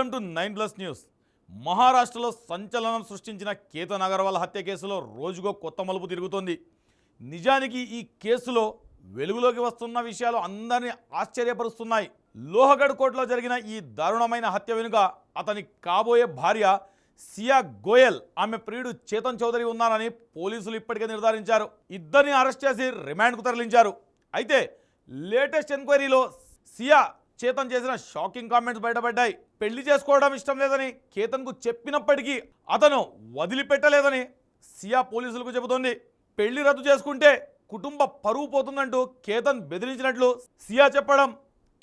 Welcome to 9+ news. మహారాష్ట్రలో సంచలనం సృష్టించిన కేతన్ అగర్వాల్ హత్య కేసులో రోజుకో కొత్త మలుపు తిరుగుతోంది. నిజానికి ఈ కేసులో వెలుగులోకి వస్తున్న విషయాలు అందరినీ ఆశ్చర్యపరుస్తున్నాయి. లోహగఢ్ కోర్టులో జరిగిన ఈ దారుణమైన హత్య వెనుక అతని కాబోయే భార్య సియా గోయల్, ఆమె ప్రియుడు చేతన్ చౌదరి ఉన్నారని పోలీసులు ఇప్పటికే నిర్ధారించారు. ఇద్దరిని అరెస్ట్ చేసి రిమాండ్కు తరలించారు. అయితే లేటెస్ట్ ఎంక్వైరీలో సియా చేతన్ చేసిన షాకింగ్ కామెంట్స్ బయటపడ్డాయి. పెళ్లి చేసుకోవడం ఇష్టం లేదని కేతన్కు చెప్పినప్పటికీ అతను వదిలిపెట్టలేదని సియా పోలీసులకు చెబుతోంది. పెళ్లి రద్దు చేసుకుంటే కుటుంబ పరువు పోతుందంటూ కేతన్ బెదిరించినట్లు సియా చెప్పడం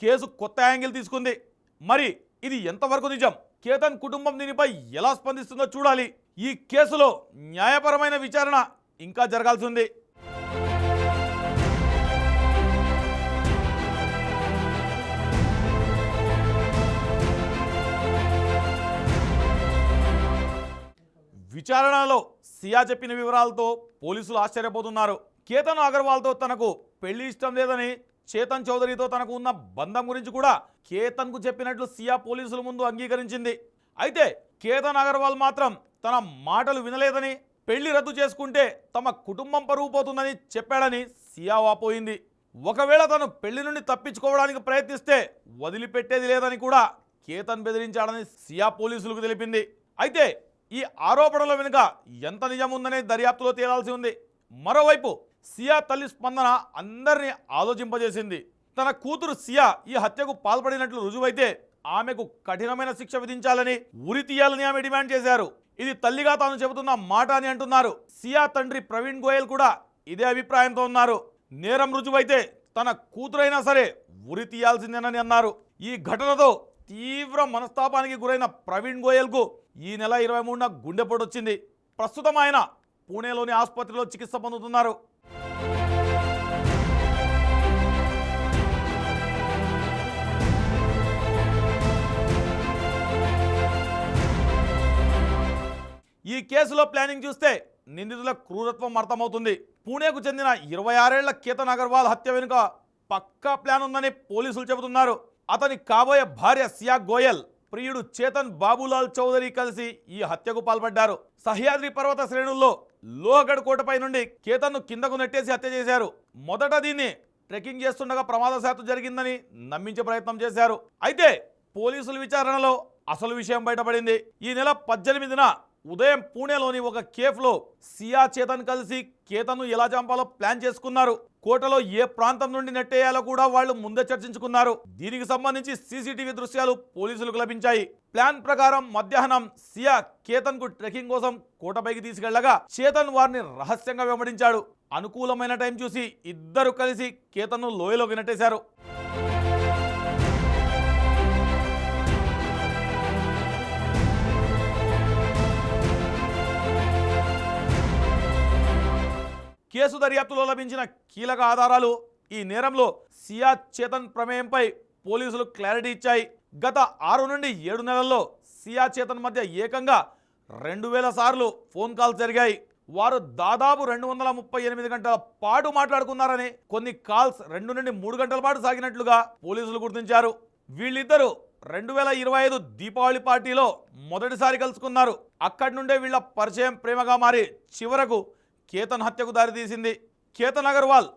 కేసు కొత్త యాంగిల్ తీసుకుంది. మరి ఇది ఎంతవరకు నిజం? కేతన్ కుటుంబం దీనిపై ఎలా స్పందిస్తుందో చూడాలి. ఈ కేసులో న్యాయపరమైన విచారణ ఇంకా జరగాల్సి ఉంది. విచారణలో సియా చెప్పిన వివరాలతో పోలీసులు ఆశ్చర్యపోతున్నారు. కేతన్ అగర్వాల్తో తనకు పెళ్లి ఇష్టం లేదని, చేతన్ చౌదరితో తనకు ఉన్న బంధం గురించి కూడా కేతన్కు చెప్పినట్లు సియా పోలీసుల ముందు అంగీకరించింది. అయితే కేతన్ అగర్వాల్ మాత్రం తన మాటలు వినలేదని, పెళ్లి రద్దు చేసుకుంటే తమ కుటుంబం పరువు పోతుందని చెప్పాడని సియా వాపోయింది. ఒకవేళ తను పెళ్లి నుండి తప్పించుకోవడానికి ప్రయత్నిస్తే వదిలిపెట్టేది లేదని కూడా కేతన్ బెదిరించాడని సియా పోలీసులకు తెలిపింది. అయితే ఈ ఆరోపణల వెనుక ఎంత నిజం ఉందనే దర్యాప్తులో తేలాల్సి ఉంది. మరోవైపు సియా తల్లి స్పందన అందరినీ ఆలోచింపజేసింది. తన కూతురు సియా ఈ హత్యకు పాల్పడినట్లు రుజువైతే ఆమెకు కఠినమైన శిక్ష విధించాలని, ఉరి తీయాలని ఆమె డిమాండ్ చేశారు. ఇది తల్లిగా తాను చెబుతున్న మాట అని అంటున్నారు. సియా తండ్రి ప్రవీణ్ గోయల్ కూడా ఇదే అభిప్రాయంతో ఉన్నారు. నేరం రుజువైతే తన కూతురైనా సరే ఉరి తీయాల్సిందేనని అన్నారు. ఈ ఘటనతో తీవ్ర మనస్తాపానికి గురైన ప్రవీణ్ గోయల్కు ఈ నెల 23న గుండెపోటు వచ్చింది. ప్రస్తుతం ఆయన పూణేలోని ఆసుపత్రిలో చికిత్స పొందుతున్నారు. ఈ కేసులో ప్లానింగ్ చూస్తే నిందితుల క్రూరత్వం అర్థమవుతుంది. పూణేకు చెందిన 26 ఏళ్ల కేతన్ అగర్వాల్ హత్య వెనుక పక్కా ప్లాన్ ఉందని పోలీసులు చెబుతున్నారు. అతని కాబోయే భార్య సియా గోయల్, ప్రియుడు చేతన్ బాబులాల్ చౌదరి కలిసి ఈ హత్యకు పాల్పడ్డారు. సహ్యాద్రి పర్వత శ్రేణుల్లో లోహగఢ్ కోటపై నుండి కేతన్ను కిందకు నెట్టేసి హత్య చేశారు. మొదట దీన్ని ట్రెక్కింగ్ చేస్తుండగా ప్రమాదశాత్తు జరిగిందని నమ్మించే ప్రయత్నం చేశారు. అయితే పోలీసుల విచారణలో అసలు విషయం బయటపడింది. ఈ నెల 18న ఉదయం పూణేలోని ఒక కేఫ్లో సియా చేతన్ కలిసి కేతన్ను ఎలా చంపాలో ప్లాన్ చేసుకున్నారు. కోటలో ఏ ప్రాంతం నుండి నెట్టేయాలో కూడా వాళ్ళు ముందే చర్చించుకున్నారు. దీనికి సంబంధించి సీసీటీవీ దృశ్యాలు పోలీసులకు లభించాయి. ప్లాన్ ప్రకారం మధ్యాహ్నం సియా కేతన్కు ట్రెక్కింగ్ కోసం కోటపైకి తీసుకెళ్లగా చేతన్ వారిని రహస్యంగా వెంబడించాడు. అనుకూలమైన టైం చూసి ఇద్దరు కలిసి కేతన్ను లోయలోకి నెట్టేశారు. కేసు దర్యాప్తులో లభించిన కీలక ఆధారాలు ఈ నేరంలో సియా చేతన్ ప్రమేయంపై పోలీసులు క్లారిటీ ఇచ్చాయి. గత 6 నుండి 7 నెలల్లో సియా చేతన్ మధ్య ఏకంగా 2000 సార్లు ఫోన్ కాల్స్ జరిగాయి. వారు దాదాపు 238 గంటల పాటు మాట్లాడుకున్నారని, కొన్ని కాల్స్ 2 నుండి 3 గంటల పాటు సాగినట్లుగా పోలీసులు గుర్తించారు. వీళ్ళిద్దరూ 2025 దీపావళి పార్టీలో మొదటిసారి కలుసుకున్నారు. అక్కడి నుండే వీళ్ళ పరిచయం ప్రేమగా మారి చివరకు కేతన్ హత్యకు దారితీసింది. కేతన్ అగర్వాల్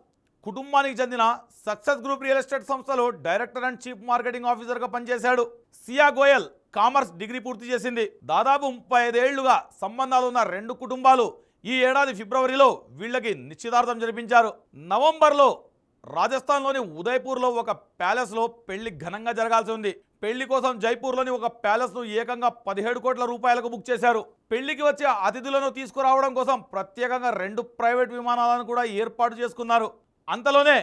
కుటుంబానికి చెందిన సక్సెస్ గ్రూప్ రియల్ ఎస్టేట్ సంస్థలో డైరెక్టర్ అండ్ చీఫ్ మార్కెటింగ్ ఆఫీసర్గా పనిచేశాడు. సియా గోయల్ కామర్స్ డిగ్రీ పూర్తి చేసింది. దాదాపు 35 ఏళ్లుగా సంబంధాలు ఉన్న 2 కుటుంబాలు ఈ ఏడాది ఫిబ్రవరిలో వీళ్ళకి నిశ్చితార్థం జరిపించారు. నవంబర్లో రాజస్థాన్లోని ఉదయ్పూర్లో ఒక ప్యాలెస్లో పెళ్లి ఘనంగా జరగాల్సి ఉంది. పెళ్లి కోసం జైపూర్లోని ఒక ప్యాలెస్ను ఏకంగా 17 కోట్ల రూపాయలకు బుక్ చేశారు. పెళ్లికి వచ్చే అతిథులను తీసుకురావడం కోసం ప్రత్యేకంగా 2 ప్రైవేట్ విమానాలను కూడా ఏర్పాటు చేసుకున్నారు. అంతలోనే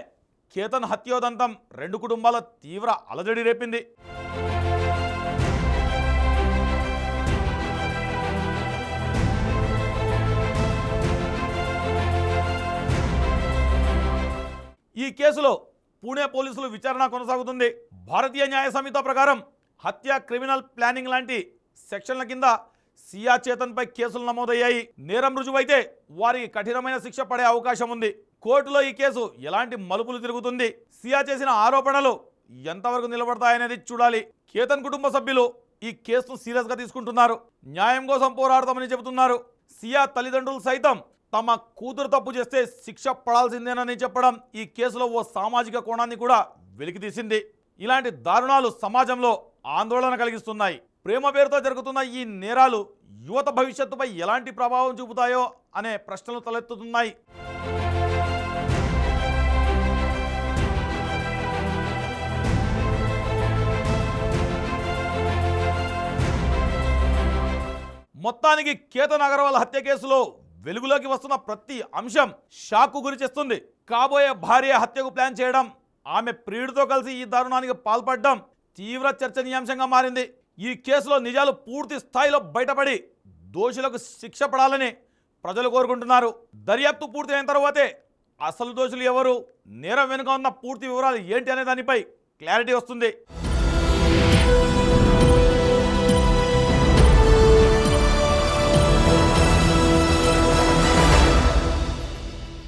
కేతన్ హత్యోదంతం 2 కుటుంబాల తీవ్ర అలజడి రేపింది. ఈ కేసులో పూణే పోలీసులు విచారణ కొనసాగుతుంది. భారతీయ న్యాయ సంహిత ప్రకారం హత్య, క్రిమినల్ ప్లానింగ్ లాంటి సెక్షన్ల కింద సియా చేతన్పై కేసులు నమోదయ్యాయి. నేరం రుజువైతే వారికి కఠినమైన శిక్ష పడే అవకాశం ఉంది. కోర్టులో ఈ కేసు ఎలాంటి మలుపులు తిరుగుతుంది, సియా చేసిన ఆరోపణలు ఎంతవరకు నిలబడతాయనేది చూడాలి. కేతన్ కుటుంబ సభ్యులు ఈ కేసును సీరియస్గా తీసుకుంటున్నారు. న్యాయం కోసం పోరాడతామని చెబుతున్నారు. సియా తల్లిదండ్రులు సైతం తమ కూతురు తప్పు చేస్తే శిక్ష పడాల్సిందేనని చెప్పడం ఈ కేసులో ఓ సామాజిక కోణాన్ని కూడా వెలికితీసింది. ఇలాంటి దారుణాలు సమాజంలో ఆందోళన కలిగిస్తున్నాయి. ప్రేమ పేరుతో జరుగుతున్న ఈ నేరాలు యువత భవిష్యత్తుపై ఎలాంటి ప్రభావం చూపుతాయో అనే ప్రశ్నలు తలెత్తుతున్నాయి. మొత్తానికి కేతన్ అగర్వాల్ హత్య కేసులో వెలుగులోకి వస్తున్న ప్రతి అంశం షాక్కు గురి చేస్తుంది. కాబోయే భార్య హత్యకు ప్లాన్ చేయడం, ఆమె ప్రియుడితో కలిసి ఈ దారుణానికి పాల్పడడం తీవ్ర చర్చనీయాంశంగా మారింది. ఈ కేసులో నిజాలు పూర్తి స్థాయిలో బయటపడి దోషులకు శిక్ష పడాలని ప్రజలు కోరుకుంటున్నారు. దర్యాప్తు పూర్తి అయిన తర్వాతే అసలు దోషులు ఎవరు, నేరం వెనుక ఉన్న పూర్తి వివరాలు ఏంటి అనే దానిపై క్లారిటీ వస్తుంది.